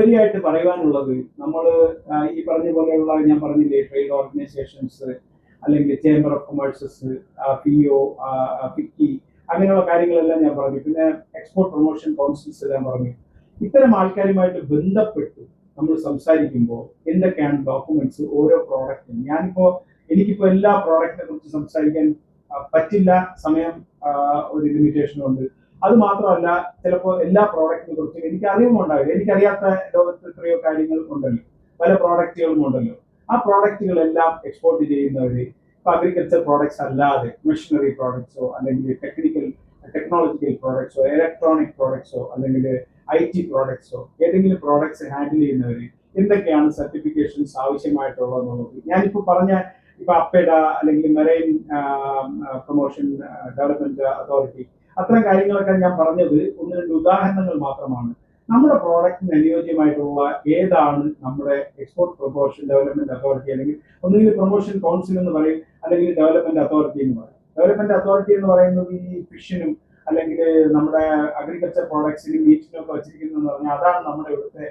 അതിലുപരിയായിട്ട് പറയുവാനുള്ളത് നമ്മൾ ഈ പറഞ്ഞ പോലെയുള്ള ഞാൻ പറഞ്ഞില്ലേ ട്രേഡ് ഓർഗനൈസേഷൻസ് അല്ലെങ്കിൽ ചേംബർ ഓഫ് കൊമേഴ്സസ്, PO, ഫിക്കി, അങ്ങനെയുള്ള കാര്യങ്ങളെല്ലാം ഞാൻ പറഞ്ഞു. പിന്നെ എക്സ്പോർട്ട് പ്രൊമോഷൻ കൗൺസിൽസ് എല്ലാം പറഞ്ഞു. ഇത്തരം ആൾക്കാരുമായിട്ട് ബന്ധപ്പെട്ട് നമ്മൾ സംസാരിക്കുമ്പോൾ എന്തൊക്കെയാണ് ഡോക്യുമെന്റ്സ് ഓരോ പ്രോഡക്റ്റും. എനിക്കിപ്പോ എല്ലാ പ്രോഡക്റ്റിനെ കുറിച്ച് സംസാരിക്കാൻ പറ്റില്ല, സമയം ഒരു ലിമിറ്റേഷൻ ഉണ്ട്. അത് മാത്രമല്ല, ചിലപ്പോൾ എല്ലാ പ്രോഡക്റ്റിനെ കുറിച്ചും എനിക്ക് അറിവുണ്ടാവില്ല. എനിക്കറിയാത്ത ലോകത്ത് എത്രയോ കാര്യങ്ങൾ ഉണ്ടല്ലോ, പല പ്രോഡക്റ്റുകളും ഉണ്ടല്ലോ. ആ പ്രോഡക്റ്റുകളെല്ലാം എക്സ്പോർട്ട് ചെയ്യുന്നവര് ഇപ്പൊ അഗ്രികൾച്ചർ പ്രോഡക്ട്സ് അല്ലാതെ മെഷീനറി പ്രോഡക്ട്സോ അല്ലെങ്കിൽ ടെക്നോളജിക്കൽ പ്രോഡക്ട്സോ ഇലക്ട്രോണിക് പ്രോഡക്ട്സോ അല്ലെങ്കിൽ IT പ്രോഡക്ട്സോ ഏതെങ്കിലും പ്രോഡക്ട്സ് ഹാൻഡിൽ ചെയ്യുന്നവര് എന്തൊക്കെയാണ് സർട്ടിഫിക്കേഷൻസ് ആവശ്യമായിട്ടുള്ളതെന്നുള്ളത് ഞാനിപ്പോൾ പറഞ്ഞ ഇപ്പൊ അപ്പേഡ അല്ലെങ്കിൽ മെറൈൻ പ്രൊമോഷൻ ഡെവലപ്മെന്റ് അതോറിറ്റി, അത്തരം കാര്യങ്ങളൊക്കെ ഞാൻ പറഞ്ഞത് ഒന്ന് രണ്ട് ഉദാഹരണങ്ങൾ മാത്രമാണ്. നമ്മുടെ പ്രോഡക്റ്റിന് അനുയോജ്യമായിട്ടുള്ള ഏതാണ് നമ്മുടെ എക്സ്പോർട്ട് പ്രൊമോഷൻ ഡെവലപ്മെന്റ് അതോറിറ്റി, അല്ലെങ്കിൽ ഒന്നുകിൽ പ്രൊമോഷൻ കൗൺസിൽ എന്ന് പറയും, അല്ലെങ്കിൽ ഡെവലപ്മെന്റ് അതോറിറ്റി എന്ന് പറയും. ഡെവലപ്മെന്റ് അതോറിറ്റി എന്ന് പറയുന്നത് ഈ ഫിഷിനും അല്ലെങ്കിൽ നമ്മുടെ അഗ്രികൾച്ചർ പ്രോഡക്ട്സിനും മീറ്റിനും ഒക്കെ വെച്ചിരിക്കുന്നതെന്ന് പറഞ്ഞാൽ അതാണ് നമ്മുടെ ഇവിടുത്തെ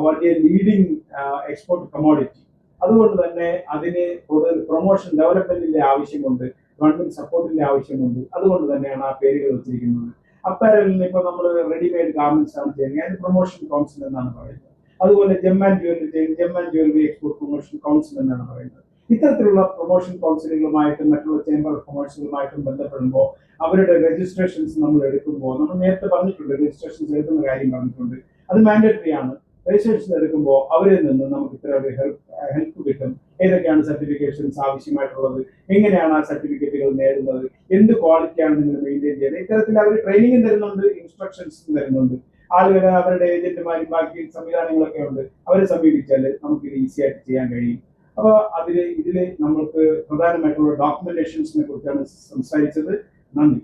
വലിയ ലീഡിങ് എക്സ്പോർട്ട് കമോഡിറ്റി. അതുകൊണ്ട് തന്നെ അതിന് കൂടുതൽ പ്രൊമോഷൻ ഡെവലപ്മെന്റിന്റെ ആവശ്യമുണ്ട്, ഗവൺമെന്റ് സപ്പോർട്ടിന്റെ ആവശ്യമുണ്ട്. അതുകൊണ്ട് തന്നെയാണ് ആ പേരുകൾ വെച്ചിരിക്കുന്നത്. അപ്പാരലിന് ഇപ്പൊ നമ്മൾ റെഡിമെയ്ഡ് ഗാർമെന്റ്സ് ആണ് ചെയ്യുന്നത്, അതിന് പ്രൊമോഷൻ കൗൺസിൽ എന്നാണ് പറയുന്നത്. അതുപോലെ gem and jewellery export promotion council എന്നാണ് പറയുന്നത്. ഇത്തരത്തിലുള്ള പ്രൊമോഷൻ കൗൺസിലുകളുമായിട്ടും മറ്റുള്ള ചേംബർ ഓഫ് കൊമേഴ്സുകളുമായിട്ടും ബന്ധപ്പെടുമ്പോൾ അവരുടെ രജിസ്ട്രേഷൻസ് നമ്മൾ എടുക്കുമ്പോൾ, നമ്മൾ നേരത്തെ പറഞ്ഞിട്ടുണ്ട്, രജിസ്ട്രേഷൻസ് എടുക്കുന്ന കാര്യം പറഞ്ഞിട്ടുണ്ട്, അത് മാൻഡേറ്ററി ആണ്. രജിസ്ട്രേഷൻ എടുക്കുമ്പോൾ അവരിൽ നിന്ന് നമുക്ക് ഇത്ര ഒരു ഹെൽപ്പ് കിട്ടും. ഏതൊക്കെയാണ് സർട്ടിഫിക്കേഷൻസ് ആവശ്യമായിട്ടുള്ളത്, എങ്ങനെയാണ് ആ സർട്ടിഫിക്കറ്റുകൾ നേടുന്നത്, എന്ത് ക്വാളിറ്റിയാണ് നിങ്ങൾ മെയിൻറ്റെയിൻ ചെയ്യുന്നത്, ഇത്തരത്തിൽ അവർ ട്രെയിനിങ്ങും തരുന്നുണ്ട്, ഇൻസ്ട്രക്ഷൻസും തരുന്നുണ്ട്. ആളുകൾ അവരുടെ ഏജന്റുമാരും ബാക്കി സംവിധാനങ്ങളൊക്കെ ഉണ്ട്, അവരെ സമീപിച്ചാൽ നമുക്ക് ഇത് ഈസി ആയിട്ട് ചെയ്യാൻ കഴിയും. അപ്പോൾ ഇതില് നമ്മൾക്ക് പ്രധാനമായിട്ടുള്ള ഡോക്യുമെന്റേഷൻസിനെ കുറിച്ചാണ് സംസാരിച്ചത്. നന്ദി.